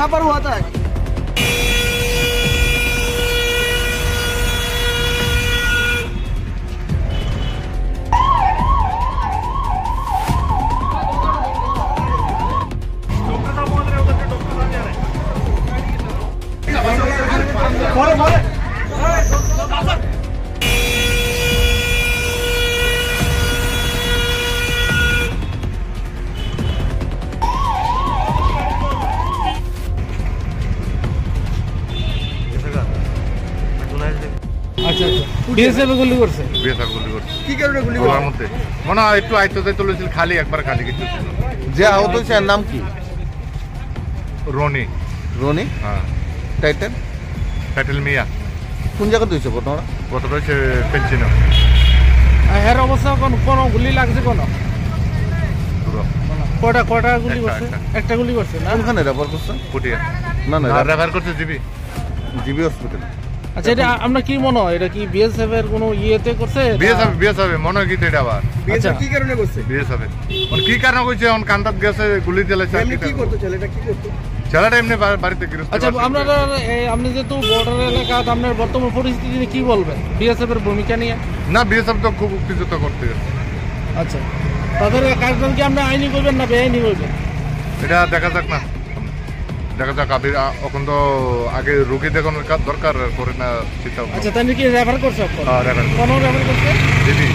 कहाँ पर हुआ था? আচ্ছা আচ্ছা বিএসএফ গুলি করছে কি কারণে গুলি করছে? মধ্যে মনে হয় একটু আইতে চলেছিল, খালি একবার খালি কিছু ছিল। যে আহত হয়েছে এর নাম কি? রনি। রনি? হ্যাঁ। টাইটেল? টাইটেল মিয়া। কোন জায়গাতে হয়েছে ঘটনাটা? কতটা হচ্ছে পেন্সিনো। হের অবস্থা কোন গুলি লাগছে কোন? কটা গুলি করছে? একটা গুলি করছে না? কোনখানে রেফার করছেন? পুটিয়া। না না রেফার করছে জিবি হসপিটাল। আচ্ছা এটা আমরা কি মনে হয় এটা কি বিএসএফ এর কোনো ইয়েতে করছে? বিএসএফ মনে হয় কি এটা আবার বিএসএফ কি কারণে করছে? বিএসএফ কি কারণে কইছে এখন কান্দাত গেছে গুলি দিলেছে। কি করতে ছেলেটা কি করতে? ছেলেটা এমনি বাড়িতে গৃহস্থ। আচ্ছা আপনারা আপনি যেহেতু বর্ডার এলাকা আপনার বর্তমান পরিস্থিতি নিয়ে কি বলবেন বিএসএফ এর ভূমিকা নিয়ে? না বিএসএফ তো খুব উত্তেজিত করতে গেছে। আচ্ছা তাদের কাজটা কি আমরা আইনি করবেন না বেআইনি করবেন এটা দেখা যাক না, দেখা যাক। এখন তো আগে রুগী দেখানোর দরকার করে না চিন্তা। আচ্ছা তাহলে কি রেফার করছে? রেফার কোন রেফার করছে? দিদি